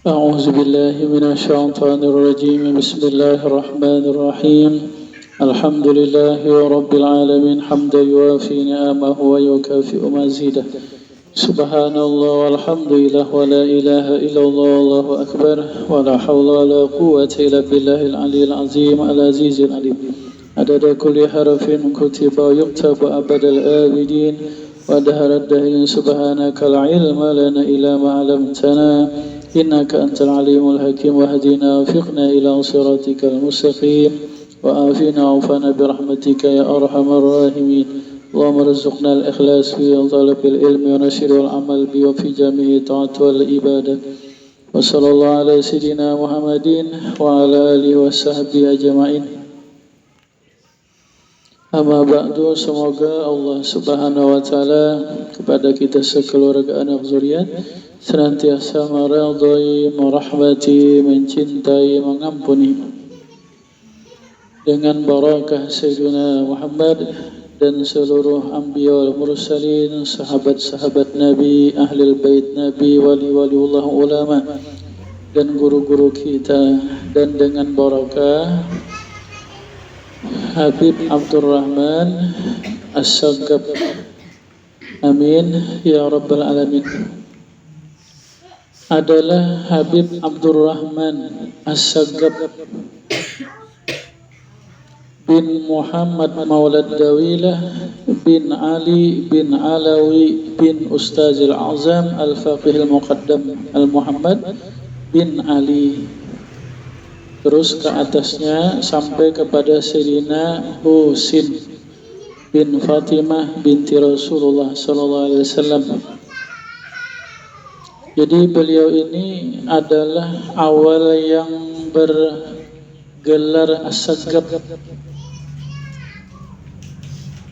أعوذ بالله من الشيطان الرجيم بسم الله الرحمن الرحيم الحمد لله رب العالمين حمدا يوافي نعمه ويكافئ مزيده سبحان الله والحمد لله ولا إله إلا الله والله أكبر ولا حول ولا قوة إلا بالله العلي العظيم العزيز العليم عدد كل حرف كتب ويكتب أبد الآبدين ودهر الدهين سبحانك لا علم لنا إلا ما علمتنا إنك أنت العليم الحكيم واهدنا وفقنا إلى صراطك المستقيم وآفنا وعفنا برحمتك يا أرحم الراحمين اللهم ارزقنا الإخلاص في طلب العلم ونشر العمل به وفي جميع الطاعات والعبادة وصلى الله على سيدنا محمد وعلى آله وصحبه أجمعين. Amma ba'du, semoga Allah Subhanahu wa taala kepada kita sekeluarga anak zuriat senantiasa meridhai, merahmati, mencintai, mengampuni dengan barakah Sayyidina Muhammad dan seluruh anbiya wal mursalin, sahabat-sahabat Nabi, ahlul bait Nabi, wali-waliullah ulama dan guru-guru kita, dan dengan barakah Habib Abdurrahman As-Sagab. Amin ya rabbal alamin. Adalah Habib Abdurrahman As-Sagab bin Muhammad Maulad Dawilah bin Ali bin Alawi bin Ustazil Azam Al-Faqih Al-Muqaddam Al-Muhammad bin Ali, terus ke atasnya sampai kepada Sayyidina Husin bin Fatimah binti Rasulullah sallallahu alaihi wasallam. Jadi beliau ini adalah awal yang bergelar As-Sagab,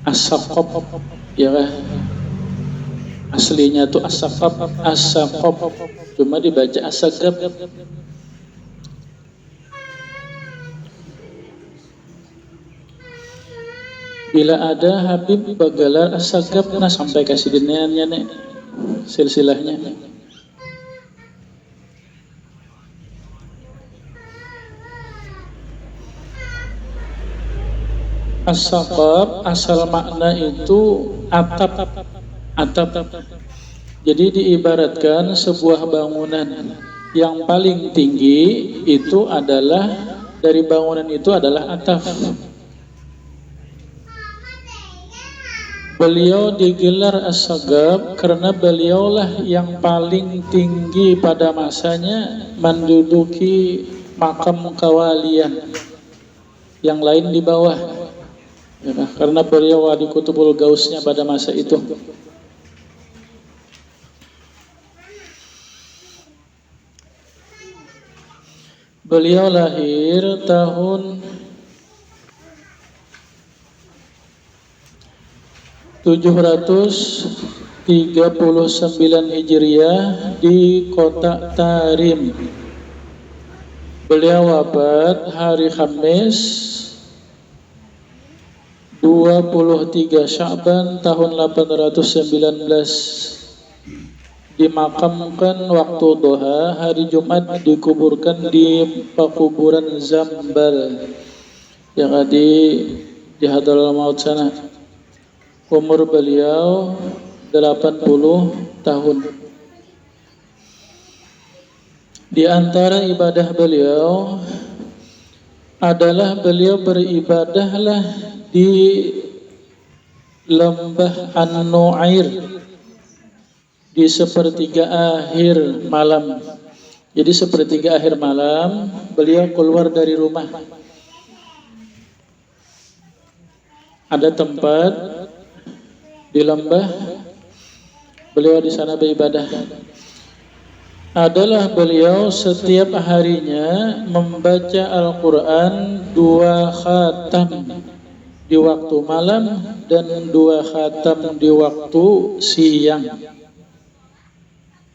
As-Saqab, ya kan? Aslinya tuh As-Saqab, As-Saqab, cuma dibaca As-Sagab. Bila ada Habib bergelar As-Sagab, nah sampai kasih diniannya nih silsilahnya. As-Saqab asal makna itu atap. Jadi diibaratkan sebuah bangunan yang paling tinggi itu adalah, dari bangunan itu adalah atap. Beliau digelar As-Sagab karena beliaulah yang paling tinggi pada masanya menduduki makam kewalian, yang lain di bawah, ya, karena beliau wali kutubul gausnya pada masa itu. Beliau lahir tahun 739 Hijriah di kota Tarim. Beliau wafat hari Kamis 23 Sya'ban tahun 819. Dimakamkan waktu duha, hari Jumat dikuburkan di pekuburan Zambal yang ada di Hadraul Maut sana. Umur beliau 80 tahun. Di antara ibadah beliau adalah beliau beribadahlah di lembah An-Nu'air di sepertiga akhir malam. Jadi sepertiga akhir malam beliau keluar dari rumah. Ada tempat di lembah, beliau di sana beribadah. Adalah beliau setiap harinya membaca Al-Quran 2 khatam di waktu malam dan 2 khatam di waktu siang.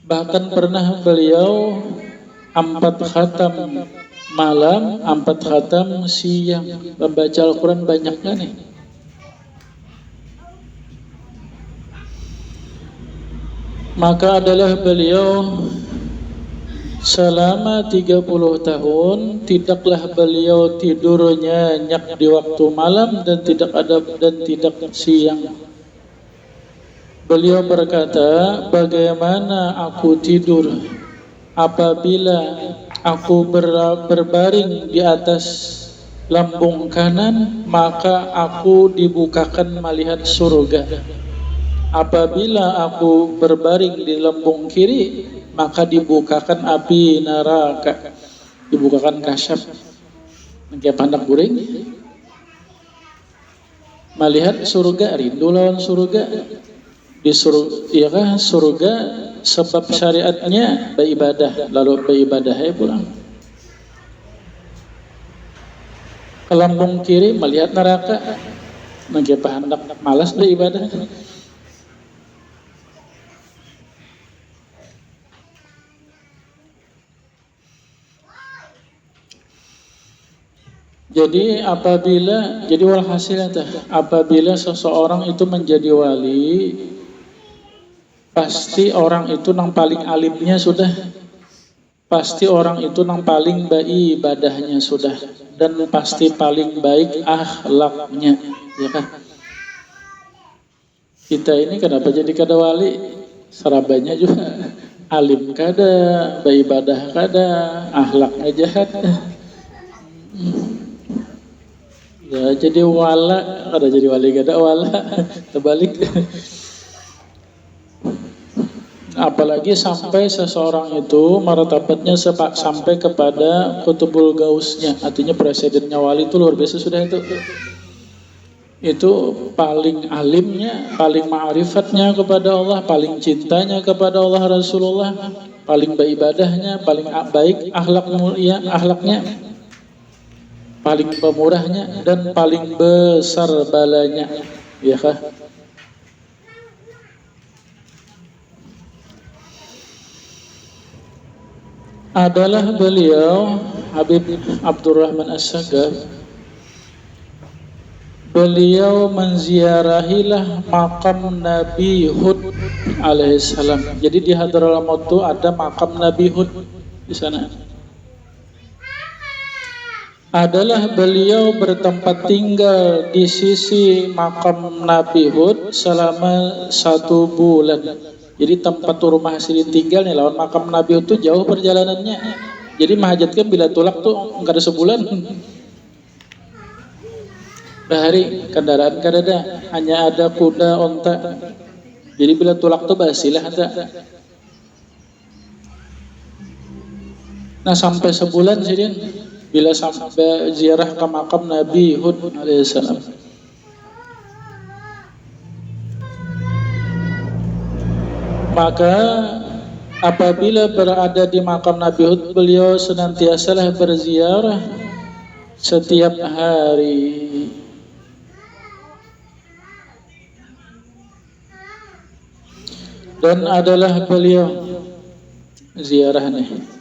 Bahkan pernah beliau 4 khatam malam, 4 khatam siang. Membaca Al-Quran banyaknya nih. Maka adalah beliau Selama 30 tahun tidaklah beliau tidur nyenyak di waktu malam dan tidak siang. Beliau berkata, bagaimana aku tidur apabila aku berbaring di atas lambung kanan, maka aku dibukakan melihat surga. Apabila aku berbaring di lambung kiri, maka dibukakan api neraka, dibukakan kasyaf. Kayak pandak guring, melihat surga, rindu lawan surga. Di surga, surga sebab syariatnya beribadah, lalu beribadah pulang. Ke lambung kiri melihat neraka, kayak pandak malas beribadah. Jadi apabila seseorang itu menjadi wali, pasti orang itu nang paling alimnya sudah, pasti orang itu nang paling baik ibadahnya sudah, dan pasti paling baik akhlaknya, ya kan? Kita ini kenapa jadi kada wali? Serabanya juga alim kada, beribadah kada, akhlaknya jahat. Ya jadi wala, ada jadi wali kada wala, terbalik. Apalagi sampai seseorang itu martabatnya sampai kepada kutubul gausnya, artinya presidennya wali itu luar biasa sudah itu. Itu paling alimnya, paling ma'rifatnya kepada Allah, paling cintanya kepada Allah Rasulullah, paling beribadahnya, paling baik akhlaknya, paling pemurahnya, dan paling besar balanya, ya kah? Adalah beliau Habib Abdurrahman As-Sagaf. Beliau menziarahilah makam Nabi Hud alaihissalam. Jadi di Hadramaut itu ada makam Nabi Hud di sana. Adalah beliau bertempat tinggal di sisi makam Nabi Hud selama 1 bulan. Jadi tempat rumah Sidin tinggal nih lawan makam Nabi Hud itu jauh perjalanannya. Jadi mahajatkan bila tulak tuh enggak ada sebulan. Bahari kendaraan kada ada, hanya ada kuda onta. Jadi bila tulak tuh basilah ada. Nah sampai sebulan Sidin bila sampai ziarah ke makam Nabi Hud alaihissalam. Maka apabila berada di makam Nabi Hud, beliau senantiasalah berziarah setiap hari. Dan adalah beliau ziarah nih.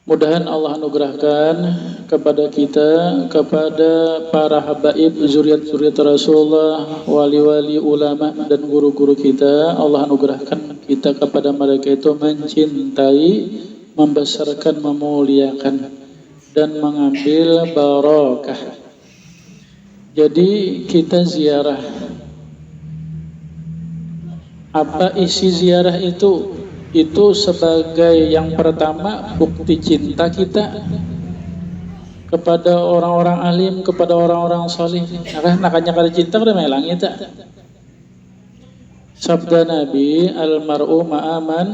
Mudahan Allah anugerahkan kepada kita, kepada para habaib, zuriat-zuriat Rasulullah, wali-wali ulama dan guru-guru kita, Allah anugerahkan kita kepada mereka itu mencintai, membesarkan, memuliakan dan mengambil barakah. Jadi kita ziarah. Apa isi ziarah itu? Itu sebagai yang pertama bukti cinta kita kepada orang-orang alim, kepada orang-orang salih. Nakanya kada cinta kada melang kita. Sabda Nabi, almar'u ma'aman,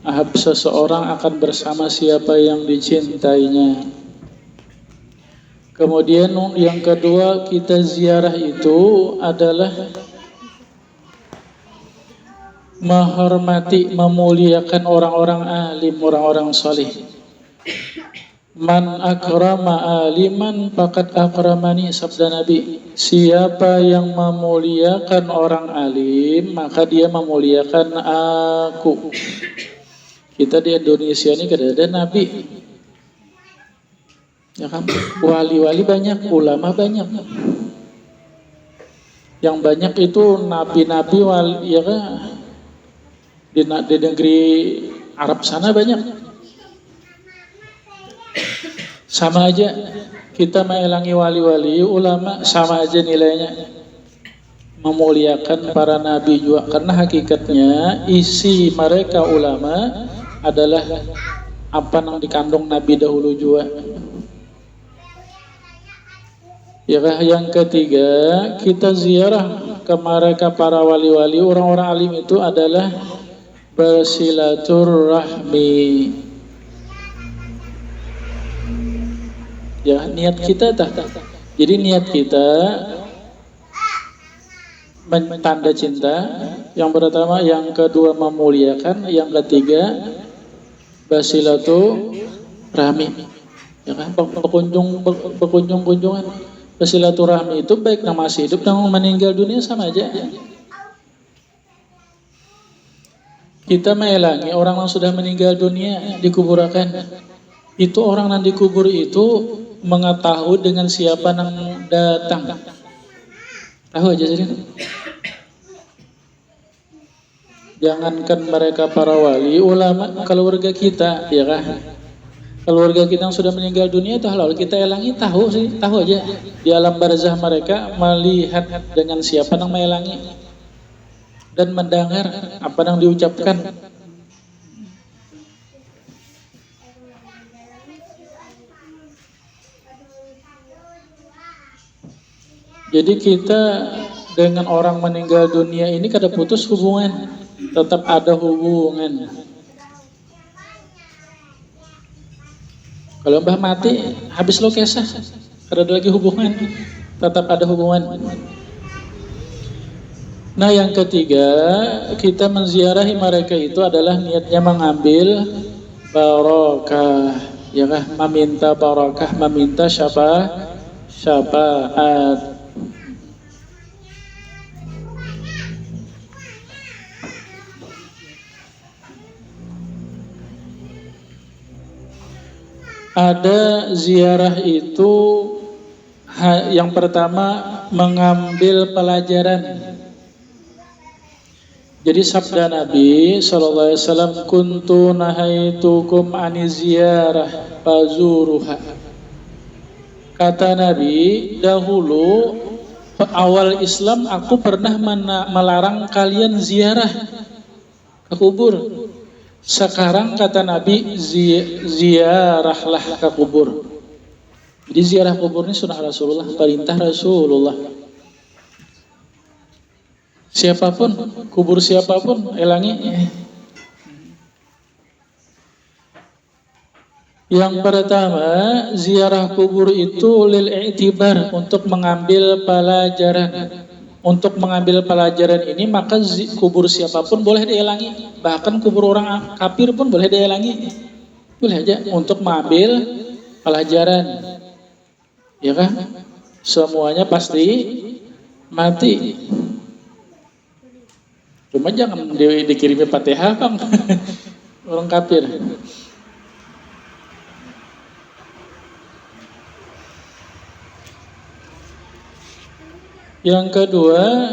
ahab seseorang akan bersama siapa yang dicintainya. Kemudian yang kedua, kita ziarah itu adalah menghormati, memuliakan orang-orang alim, orang-orang salih. Man akrama aliman faqad akramani, sabda Nabi. Siapa yang memuliakan orang alim, maka dia memuliakan aku. Kita di Indonesia ini kada ada nabi. Ya kan? Wali-wali banyak, ulama banyak. Yang banyak itu nabi-nabi wali, ya kan? Di negeri Arab sana banyak. Sama aja kita mengelangi wali-wali, ulama sama aja nilainya. Memuliakan para nabi juga, karena hakikatnya isi mereka ulama adalah apa yang dikandung nabi dahulu juga. Ya, yang ketiga, kita ziarah ke mereka para wali-wali, orang-orang alim itu adalah bersilaturahmi. Ya, niat kita jadi niat kita tanda cinta, yang pertama, yang kedua memuliakan, yang ketiga bersilaturahmi. Ya kan, berkunjungan. Bersilaturahmi itu baik yang masih hidup dan meninggal dunia sama aja. Kita mengelangi orang yang sudah meninggal dunia dikuburkan. Itu orang yang dikubur itu mengetahui dengan siapa yang datang. Tahu aja sih. Jangankan mereka para wali, ulama, keluarga kita, ya kan? Keluarga kita yang sudah meninggal dunia itu halal kita elangi, tahu aja. Di alam barzah mereka melihat dengan siapa yang melangi dan mendengar apa yang diucapkan. Jadi kita dengan orang meninggal dunia ini kada putus hubungan, tetap ada hubungan. Kalau mbah mati, habis lo kesah, kada ada lagi hubungan, tetap ada hubungan. Nah, yang ketiga, kita menziarahi mereka itu adalah niatnya mengambil barokah, ya kan? Meminta barokah, meminta syafaat. Ada ziarah itu yang pertama mengambil pelajaran. Jadi sabda Nabi SAW, kuntu nahaitukum aniziyarah fazuruha. Kata Nabi, dahulu awal Islam aku pernah melarang kalian ziarah ke kubur. Sekarang kata Nabi, ziarahlah ke kubur. Jadi ziarah kubur ini sunnah Rasulullah, perintah Rasulullah. Siapapun, kubur siapapun, elangi. Yang pertama, ziarah kubur itu lil i'tibar, untuk mengambil pelajaran. Untuk mengambil pelajaran ini, maka kubur siapapun boleh dielangi. Bahkan kubur orang kafir pun boleh dielangi. Boleh aja untuk mengambil pelajaran. Ya kan? Semuanya pasti mati. Cuma jangan dikirimi Fatihah, Bang. Orang kafir. Yang kedua,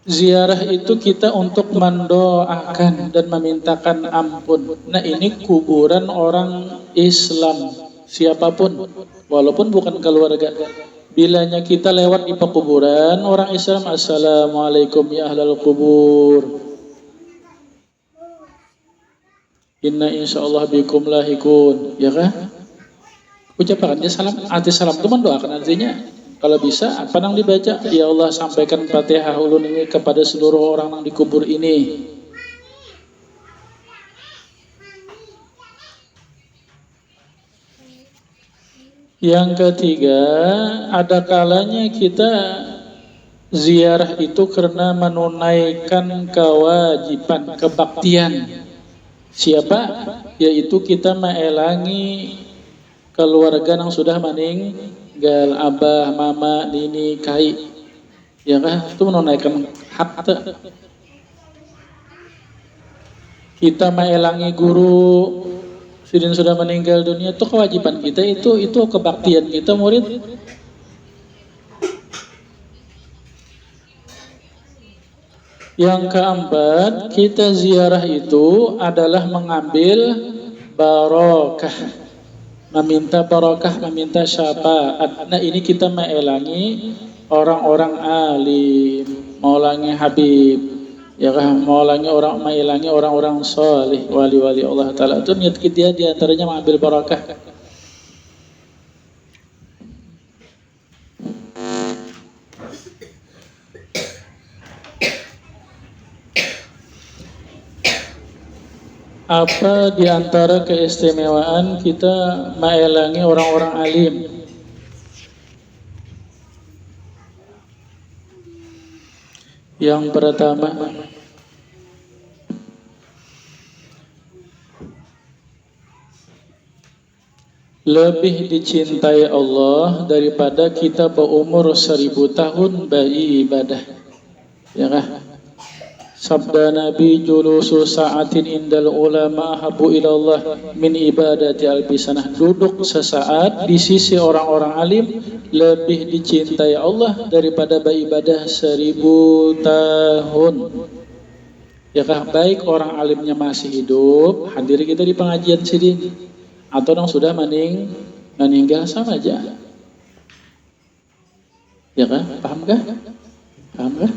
ziarah itu kita untuk mendoakan dan memintakan ampun. Nah, ini kuburan orang Islam, siapapun, walaupun bukan keluarga. Bilanya kita lewat di pekuburan orang Islam, assalamualaikum ya ahlal kubur, inna insyaallah bikum lahikun, ya kan? Ucapkan dia salam, arti salam itu mendoakan artinya. Kalau bisa, apa yang dibaca? Ya Allah, sampaikan Fatihah ulun ini kepada seluruh orang yang dikubur ini. Yang ketiga, ada kalanya kita ziarah itu karena menunaikan kewajiban, kebaktian. Siapa? Yaitu kita mengelangi keluarga yang sudah meninggal, abah, mama, nini, kai, ya kan? Itu menunaikan hak. Kita mengelangi guru, Sidin sudah meninggal dunia, itu kewajiban kita, itu kebaktian kita murid. Yang keempat, kita ziarah itu adalah mengambil barokah, meminta barokah, meminta syafaat. Nah ini kita mengelangi orang-orang alim, mengulangi Habib, ya kan, mengulangi orang-orang soleh, wali-wali Allah Taala. Itu niat kita diantaranya mengambil barokah. Apa diantara keistimewaan kita mengelangi orang-orang alim? Yang pertama, lebih dicintai Allah daripada kita berumur 1000 tahun beribadah. Ya kan? Sabda Nabi, julusu sa'atin indal ulama habu ilallah min ibadati albisanah. Duduk sesaat di sisi orang-orang alim lebih dicintai Allah daripada beribadah 1000 tahun. Ya kah? Baik orang alimnya masih hidup, hadir kita di pengajian sini, atau yang sudah meninggal, sama aja. Ya kah? Paham kah? Paham kah?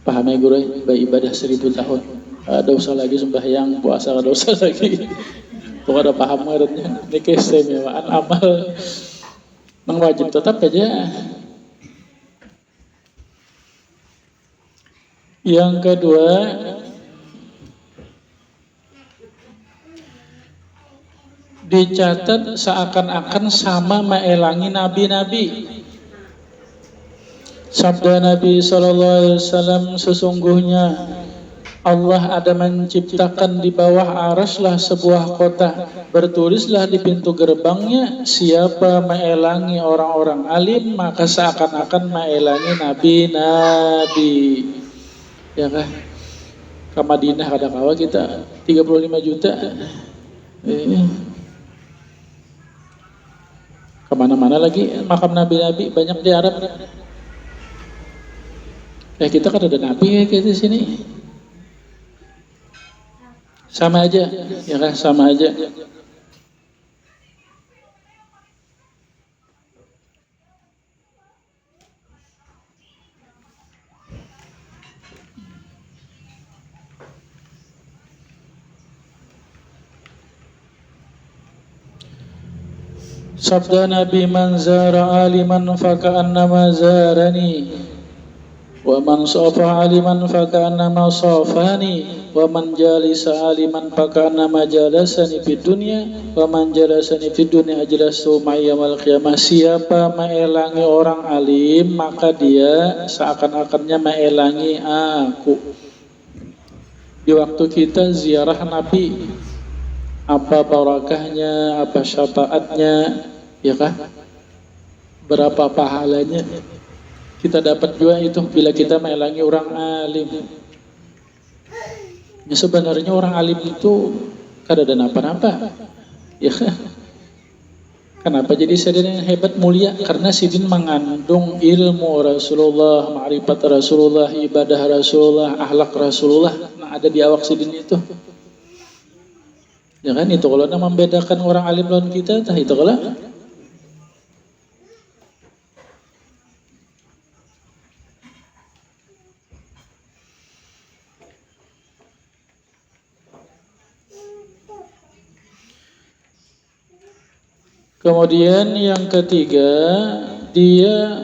Paham ya guru, beribadah 1000 tahun. Ada usah lagi sembahyang, puasa ada usah lagi. Pokoknya ada paham artinya. Ini keistimewaan amal yang wajib tetap aja. Yang kedua, dicatat seakan-akan sama mengelangi nabi-nabi. Sabda Nabi SAW, sesungguhnya Allah ada menciptakan di bawah araslah sebuah kota. Bertulislah di pintu gerbangnya, siapa mengelangi orang-orang alim, maka seakan-akan mengelangi nabi-nabi. Ya kah? Ke Madinah kadang kala kita 35 juta. Kemana-mana lagi makam nabi-nabi banyak di Arab. Kita kan ada nabi ya kayak di sini. Sama aja, ya kan, sama aja. Sabda Nabi, man zara aliman faka'annama zarani, wa man safa aliman faka'annama safani, wa man jalisa aliman faka'annama jalasani fid dunya, wa man jalasani fid dunya ajlasu ma'a yaumil qiyamah. Siapa mengelangi orang alim, maka dia seakan-akannya mengelangi aku. Di waktu kita ziarah Nabi, apa barakahnya, apa syafaatnya, ya kan? Berapa pahalanya kita dapat juga itu bila kita mengelangi orang alim. Ya, sebenarnya orang alim itu kada ada napa-napa. Ya kan? Kenapa jadi sidin yang hebat mulia? Karena sidin mengandung ilmu Rasulullah, ma'rifat Rasulullah, ibadah Rasulullah, akhlak Rasulullah. Nah, ada di awak sidin itu. Ya kan, itu kalau membedakan orang alim lawan kita, tah itu kalau. Kemudian yang ketiga, dia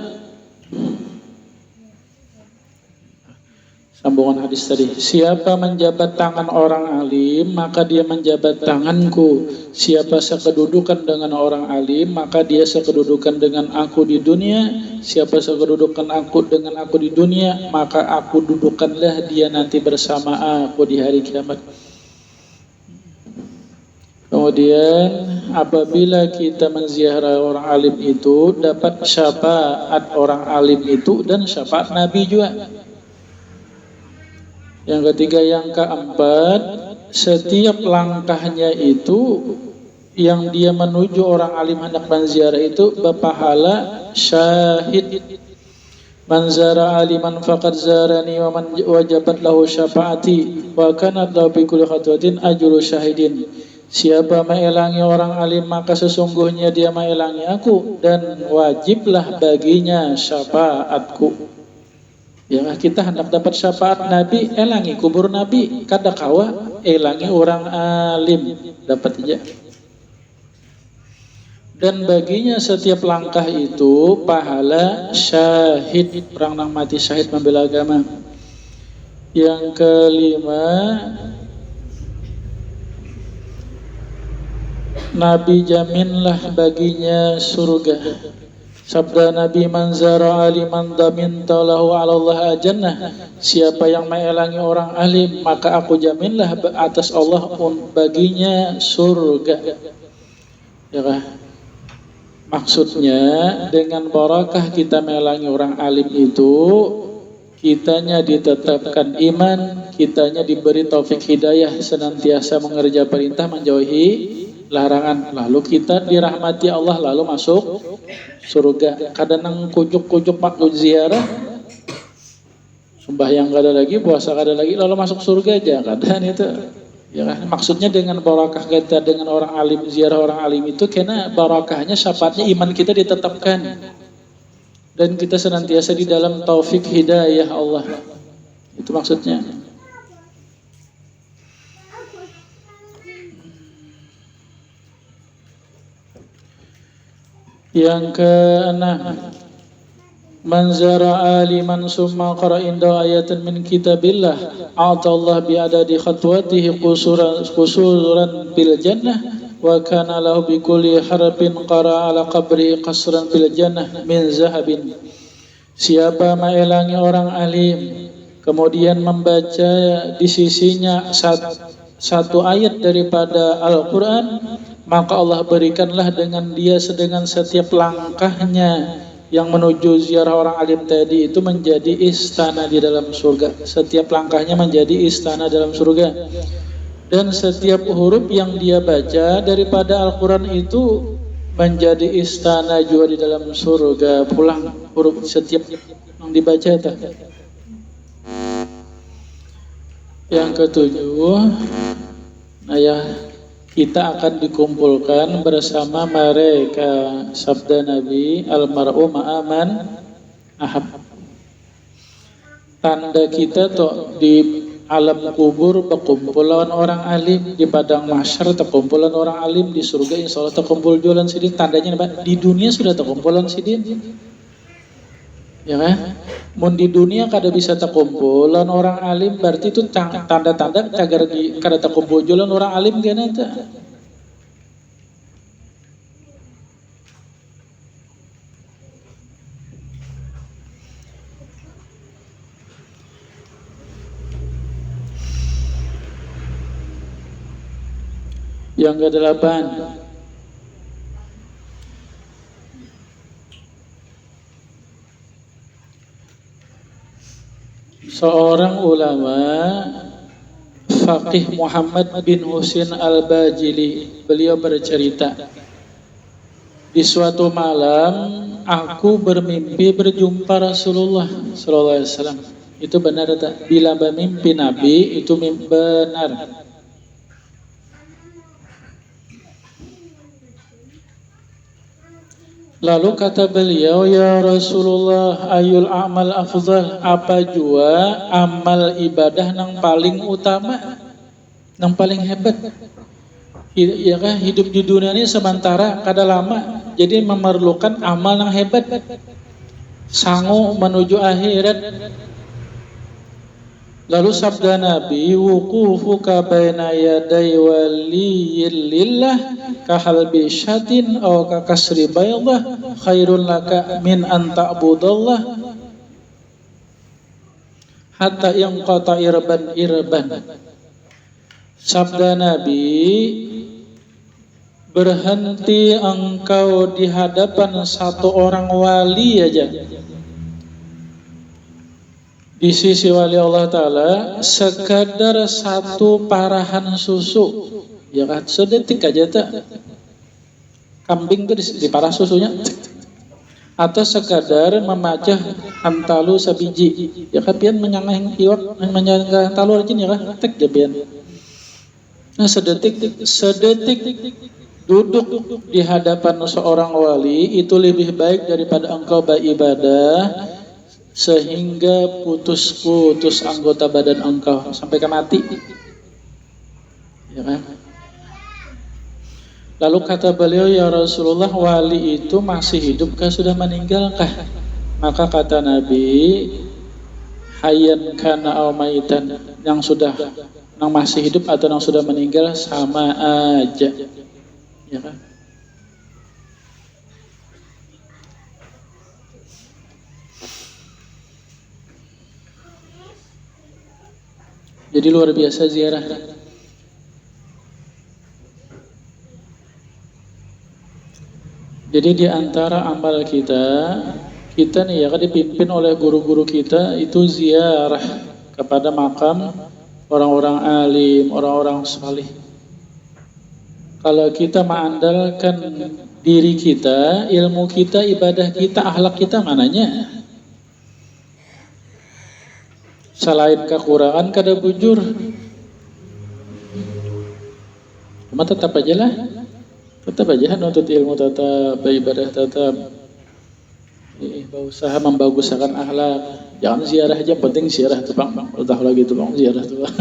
sambungan hadis tadi, siapa menjabat tangan orang alim, maka dia menjabat tanganku. Siapa sekedudukan dengan orang alim, maka dia sekedudukan dengan aku di dunia. Siapa sekedudukan aku dengan aku di dunia, maka aku dudukanlah dia nanti bersama aku di hari kiamat. Kemudian apabila kita menziarah orang alim itu, dapat syafaat orang alim itu dan syafaat Nabi juga. Yang ketiga, yang keempat, setiap langkahnya itu yang dia menuju orang alim hendak menziarah itu berpahala syahid. Man zara aliman faqad zarani wa man wajabat lahu syafaati wa kanat lahu bi kulli khatwatin ajru syahidin. Siapa mengelangi orang alim maka sesungguhnya dia mengelangi aku dan wajiblah baginya syafaatku. Ya, kita hendak dapat syafaat Nabi, elangi kubur Nabi, kada kawa elangi orang alim, dapat aja. Dan baginya setiap langkah itu pahala syahid, orang yang mati syahid membela agama. Yang kelima, Nabi jaminlah baginya surga. Sabda Nabi, man zara aliman daminta lahu 'ala Allah jannah. Siapa yang mengelangi orang alim, maka aku jaminlah atas Allah baginya surga. Ya kan? Maksudnya dengan barakah kita melangi orang alim itu, kitanya ditetapkan iman, kitanya diberi taufik hidayah senantiasa mengerja perintah, menjauhi larangan. Lalu kita dirahmati Allah, lalu masuk surga. Kadang kujuk-kujuk maksud ziarah, sembahyang kada lagi, puasa kada lagi, lalu masuk surga aja. Kadang itu ya kan? Maksudnya dengan barakah kita dengan orang alim, ziarah orang alim itu karena barakahnya syafaatnya iman kita ditetapkan dan kita senantiasa di dalam taufik hidayah Allah. Itu maksudnya. Yang keenam, man zara aliman summa qara inda ayatan min kitabillah a'tallah bi adadi khatwatihi qusuran bil jannah wa kana lahu bi kulli harfin qara ala qabri qasran bil jannah min zahabin. Siapa mengelangi orang alim kemudian membaca di sisinya satu ayat daripada Al-Quran, maka Allah berikanlah dengan dia dengan setiap langkahnya yang menuju ziarah orang alim tadi itu menjadi istana di dalam surga. Setiap langkahnya menjadi istana dalam surga. Dan setiap huruf yang dia baca daripada Al-Quran itu menjadi istana juga di dalam surga. Pulang huruf setiap yang dibaca itu. Yang ketujuh, kita akan dikumpulkan bersama mereka. Sabda Nabi, almar'u ma'aman ahab. Tanda kita tuh di alam kubur berkumpulan orang alim, di padang mahsyar terkumpulan orang alim, di surga insya Allah terkumpul jualan sidin. Tandanya di dunia sudah terkumpulan sidin, ya kan? Mun di dunia kada bisa terkumpulan orang alim, berarti itu tanda-tanda cagar di kada terkumpul jualan orang alim gana ta. Yang kedelapan, seorang ulama Faqih Muhammad bin Husin Al-Bajili, beliau bercerita, di suatu malam aku bermimpi berjumpa Rasulullah sallallahu alaihi wasallam. Itu benar tak? Bila bermimpi Nabi itu benar. Lalu kata beliau, ya Rasulullah, ayul amal afdal, apa jua amal ibadah yang paling utama, yang paling hebat. Ya kan, hidup di dunia ini sementara, kada lama, jadi memerlukan amal yang hebat, sanggup menuju akhirat. Lalu sabda Nabi, wuqufuka baina yaday waliyillah kahalbi syatin aw kakasri baydah khairun laka min an ta'budallah hatta yanqata irban. Sabda Nabi, berhenti engkau di hadapan satu orang wali aja di sisi wali Allah Ta'ala sekadar satu parahan susu, ya kan, sedetik aja tak, kambing tuh diparah susunya, atau sekadar memacah antalu sabiji ya kan pian menyangah iwak menyangah antalu aja ya kan tek jabian. Nah sedetik duduk di hadapan seorang wali itu lebih baik daripada engkau beribadah sehingga putus-putus anggota badan engkau sampai ke mati, ya kan? Lalu kata beliau, ya Rasulullah, wali itu masih hidupkah sudah meninggalkah? Maka kata Nabi, hayyan kana aw maitan, yang masih hidup atau yang sudah meninggal sama aja, ya kan? Jadi luar biasa ziarah. Jadi di antara amal kita nih ya kan dipimpin oleh guru-guru kita itu ziarah kepada makam orang-orang alim, orang-orang salih. Kalau kita mengandalkan diri kita, ilmu kita, ibadah kita, akhlak kita mananya? Selain kekurangan kada bujur, cuma tetap aja nuntut ilmu, tetap beribadah, tetap berusaha membaguskan akhlak. Jangan ziarah aja, penting ziarah tuh bang, tahu lagi tuh bang, ziarah tuh bang.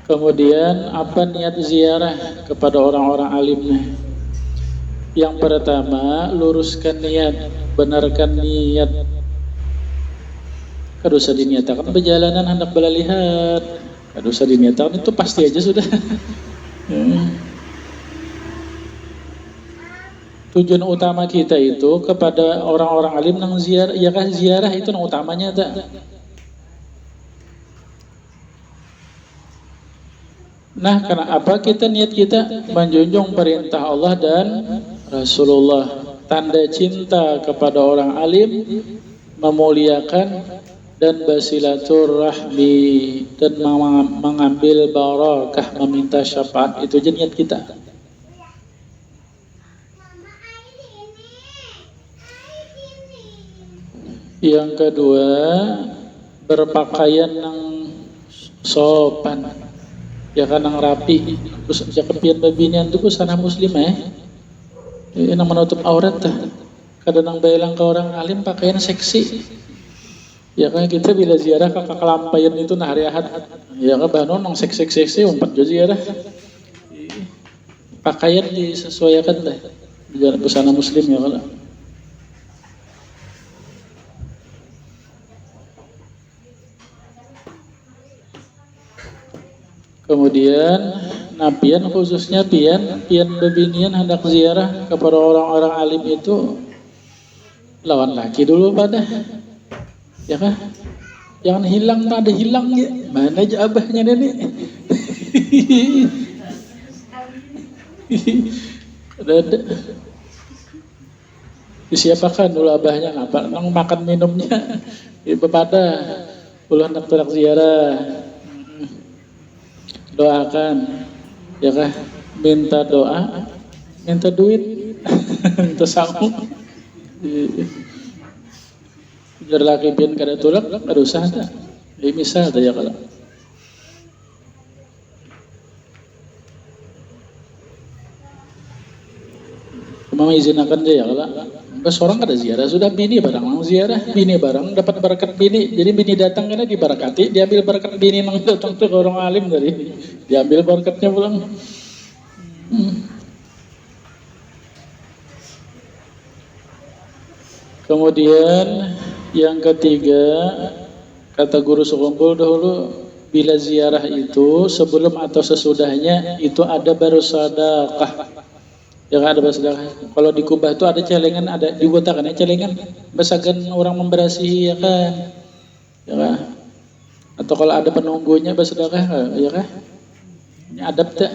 Kemudian apa niat ziarah kepada orang-orang alimnya? Yang pertama, luruskan niat, benarkan niat. Kada usah diniatakan perjalanan hendak belalihat, kada usah diniatakan, itu pasti aja sudah. Tujuan utama kita itu kepada orang-orang alim nang ziarah, ya kan ziarah itu nang utamanya tak. Nah, karena apa niat kita menjunjung perintah Allah dan Rasulullah, tanda cinta kepada orang alim, memuliakan dan bersilaturahmi dan mengambil barakah, meminta syafaat, itu aja niat kita. Yang kedua, berpakaian yang sopan, ya kan, yang rapi. Terus kepian babinian itu sana muslim yang menutup aurat kadang nang baelang ke orang alim pakaian seksi, ya kan. Kita bila ziarah ke kelampayan itu nah hari ahad, ya kan banon nang seksi umpat jo ziarah, pakaian disesuaikan biar busana muslim, ya kan. Kemudian napian, khususnya pian bebinian hendak ziarah kepada orang-orang alim itu lawan laki dulu pada, ya kan. Jangan hilang, tak ada hilang ya. Mana aja abahnya nenek. Ada. Disiapakan dulu abahnya, apa nang makan minumnya. Bepada puluhan hendak tolak ziarah. Doakan, ya kah, minta doa, minta duit, minta saung. Biar laki pian kada tulak, kada usah ada. Misal ya kalau. Mama izinakan dia ya kalau. Seorang kada ziarah, sudah bini barang mang ziarah, bini barang dapat berkat bini. Jadi bini datang karena diberkati, diambil berkat bini nang datang tuh ke orang alim dari, diambil berkatnya pulang. Kemudian yang ketiga, kata guru sekumpul dahulu, bila ziarah itu sebelum atau sesudahnya itu ada bersedekah. Ya kan, ada bersedekah. Kalau di Kubah itu ada celengan, ada dibuatakan celengan, besagan orang memberasihi, ya kan. Ya kan. Atau kalau ada penunggunya bersedekah, ya kan. Ini adab tak.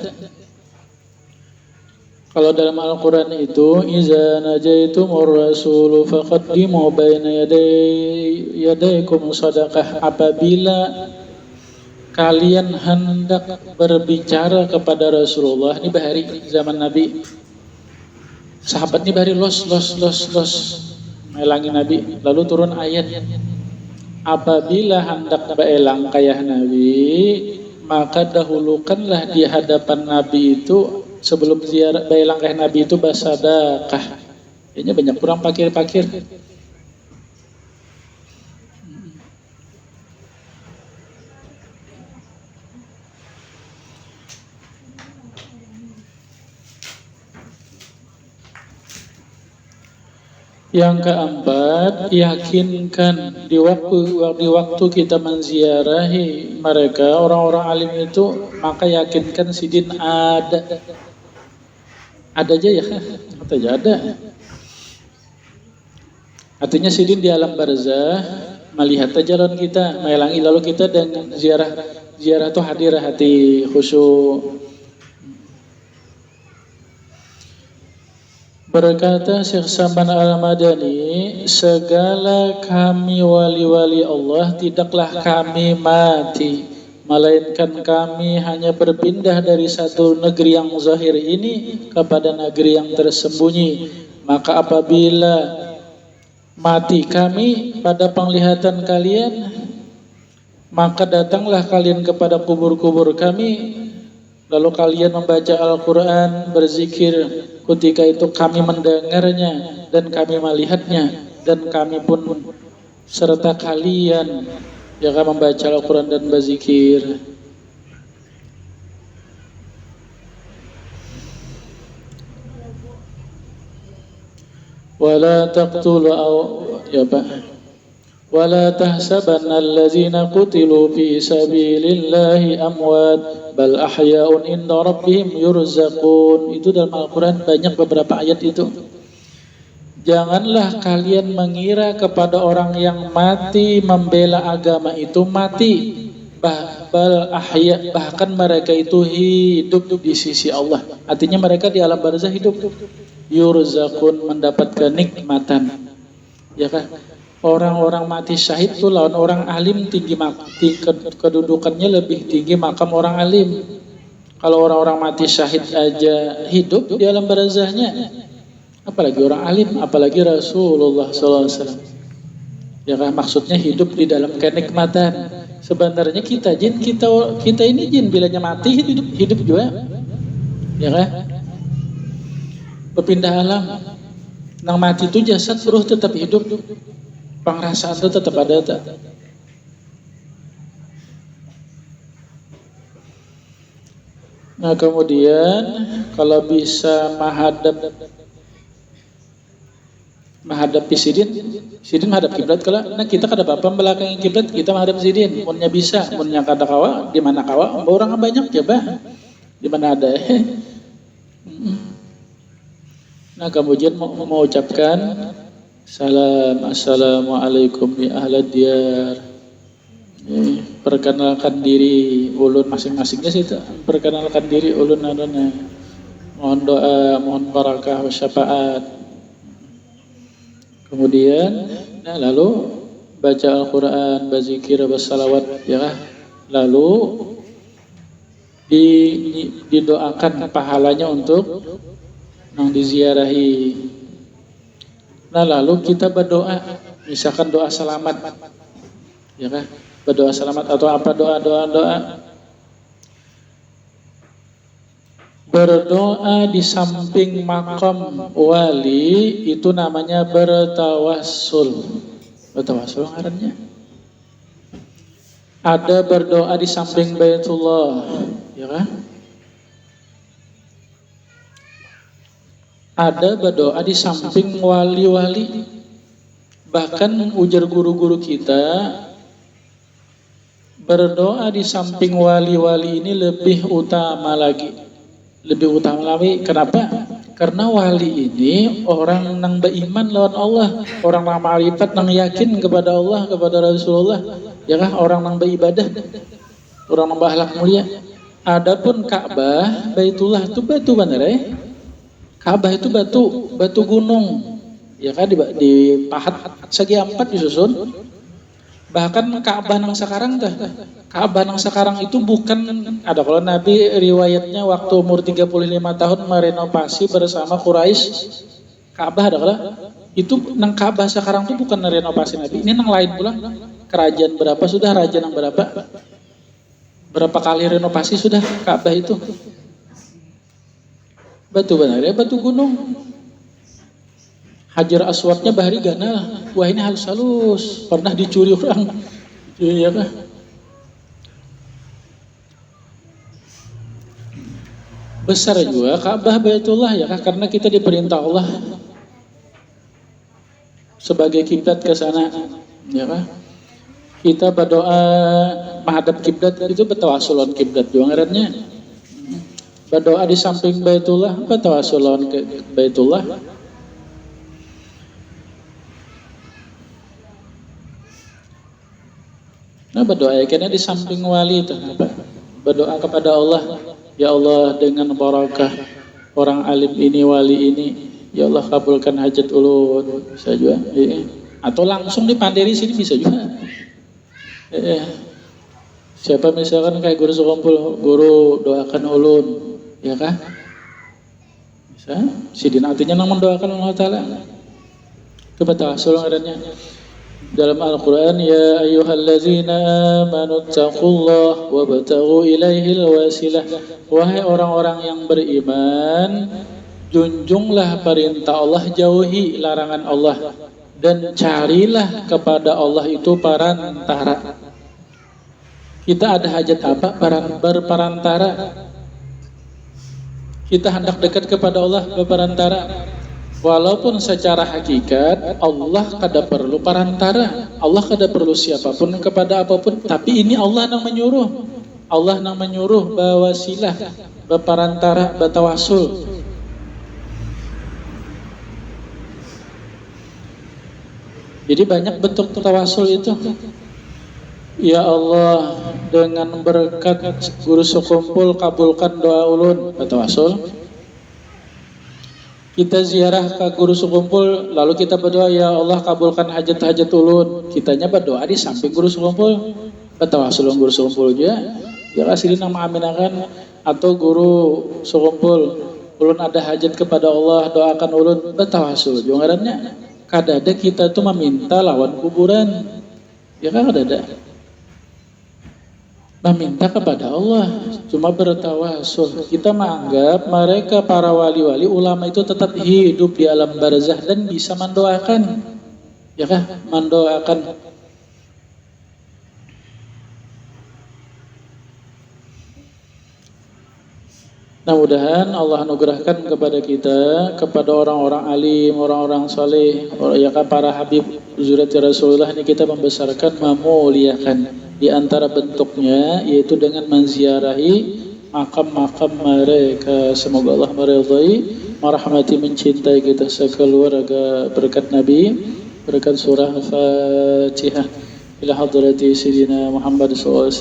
Kalau dalam Al-Quran itu, iza najaitumur rasulu faqaddimu baina yadaykum sadaqah. Apabila kalian hendak berbicara kepada Rasulullah, ini bahari zaman Nabi. Sahabat ini bahari los melangi Nabi. Lalu turun ayat, apabila hendak beelang kayah Nabi, maka dahulukanlah di hadapan Nabi itu sebelum ziarah beelang kayah Nabi itu basadaqah. Ini banyak kurang pakir-pakir. Yang keempat, yakinkan di waktu kita menziarahi mereka orang-orang alim itu, maka yakinkan sidin ada aja ya, kata aja ada. Artinya sidin di alam barzah melihat jalan kita, melangi lalu kita dengan ziarah itu hadir hati khusyuk. Berkata Syekh Saman Al-Madani, segala kami wali-wali Allah tidaklah kami mati, melainkan kami hanya berpindah dari satu negeri yang zahir ini kepada negeri yang tersembunyi. Maka apabila mati kami pada penglihatan kalian, maka datanglah kalian kepada kubur-kubur kami, lalu kalian membaca Al-Quran, berzikir. Ketika itu kami mendengarnya dan kami melihatnya, dan kami pun serta kalian yang akan membaca Al-Quran dan berzikir. Wala taqtulu wala tahsabanna allazina qutilu fi sabilillahi amwat bal ahya'un inda rabbihim yurzaqun. Itu dalam Al-Quran banyak beberapa ayat itu. Janganlah kalian mengira kepada orang yang mati membela agama itu mati, bal ahya, bahkan mereka itu hidup di sisi Allah. Artinya mereka di alam barzah hidup, yurzaqun, mendapatkan nikmatan, ya kan? Orang-orang mati syahid itu lawan orang alim tinggi kedudukannya lebih tinggi makam orang alim. Kalau orang-orang mati syahid aja hidup di alam barzahnya, apalagi orang alim, apalagi Rasulullah SAW. Ya kan, maksudnya hidup di dalam kenikmatan. Sebenarnya kita jin, kita ini jin, bilanya mati hidup juga, ya kan? Berpindah alam. Nang mati itu jasad, ruh tetap hidup. Pengrasaan itu tetap ada tak? Nah kemudian kalau bisa menghadap sidin menghadap kiblat. Kalau nah kita kada apa belakangi kiblat, kita menghadap sidin. Munnya bisa, munnya kada kawa, di mana kawa? Orang banyak ya bah, di mana ada. Nah kemudian mau ucapkan salam, assalamualaikum ya ahlad diyar. Perkenalkan diri ulun masing-masingnya sih, perkenalkan diri ulun adanya. Mohon doa, mohon barakah wa syafaat. Kemudian nah lalu baca Al-Quran, berzikir, bersalawat, ya. Lalu didoakan pahalanya untuk yang diziarahi. Nah lalu kita berdoa, misalkan doa selamat, ya kan? Berdoa selamat atau apa doa. Berdoa di samping makam wali itu namanya bertawassul. Bertawassul ngarannya. Ada berdoa di samping Baitullah, ya kan? Ada berdoa di samping wali-wali. Bahkan ujar guru-guru kita, berdoa di samping wali-wali ini lebih utama lagi. Lebih utama lagi. Kenapa? Karena wali ini orang nang beriman lawan Allah, orang nang ma'rifat, nang yakin kepada Allah, kepada Rasulullah, ya kan? Orang nang beribadah, orang nang berakhlak mulia. Adapun Ka'bah, Baitullah itu batu bener ya. Ka'bah itu batu gunung. Ya kan dipahat segi 4 disusun. Bahkan Ka'bah nang sekarang teh. Ka'bah nang sekarang itu bukan ada kalau Nabi riwayatnya waktu umur 35 tahun merenovasi bersama Quraisy. Ka'bah ada kalau itu nang Ka'bah sekarang itu bukan renovasi Nabi. Ini nang lain pula. Kerajaan berapa sudah, raja nang berapa? Berapa kali renovasi sudah Ka'bah itu? Batu benar ya, batu gunung. Hajar Aswadnya bahari gana. Wah ini halus-halus. Pernah dicuri orang. Iya kah? Besar juga Ka'bah Baitullah ya kah? Karena kita diperintah Allah sebagai kiblat ke sana. Ya kah? Kita berdoa menghadap kiblat itu bertawasul kiblat juga ngarannya. Berdoa di samping Baitullah, bertawasul ke Baitullah. Nah berdoa karena di samping wali itu apa? Berdoa kepada Allah, ya Allah dengan barakah orang alim ini, wali ini, ya Allah kabulkan hajat ulun, bisa juga. Atau langsung dipandiri sini bisa juga. Siapa misalkan kayak guru sekumpul, guru doakan ulun, ya kah? Bisa. Sidin artinya nang mendoakan Allah Ta'ala. Itu bertawasul adanya. Dalam Al-Quran, ya ayyuhallazina amanu taqullah wabtaghu ilaihil wasilah. Wahai orang-orang yang beriman, junjunglah perintah Allah, jauhi larangan Allah, dan carilah kepada Allah itu perantara. Kita ada hajat apa? Berperantara. Kita hendak dekat kepada Allah berperantara. Walaupun secara hakikat Allah kada perlu perantara, Allah kada perlu siapapun kepada apapun, tapi ini Allah yang menyuruh. Allah yang menyuruh bawasilah, berperantara, bertawasul. Jadi banyak bentuk tawasul itu. Ya Allah, dengan berkat guru sekumpul kabulkan doa ulun, bertawasul. Kita ziarah ke guru sekumpul, lalu kita berdoa, ya Allah kabulkan hajat-hajat ulun. Kitanya berdoa di samping guru sekumpul, bertawasul guru sekumpul juga. Ya kasih nama aminakan atau guru sekumpul, ulun ada hajat kepada Allah, doakan ulun, bertawasul. Jangannya kadada kita tuh meminta lawan kuburan, ya kan kadada. Meminta kepada Allah, cuma bertawasul. Kita menganggap mereka para wali-wali ulama itu tetap hidup di alam barzah dan bisa mendoakan, ya kah? Mendoakan. Nah, mudahan Allah anugerahkan kepada kita, kepada orang-orang alim, orang-orang saleh, ya kah, para habib zuriat Rasulullah ini kita membesarkan, memuliakan. Di antara bentuknya yaitu dengan menziarahi makam-makam mereka. Semoga Allah meridhai, merahmati, mencintai kita sekeluarga berkat Nabi, berkat surah Fatihah ila hadrati Sayyidina Muhammad SAW.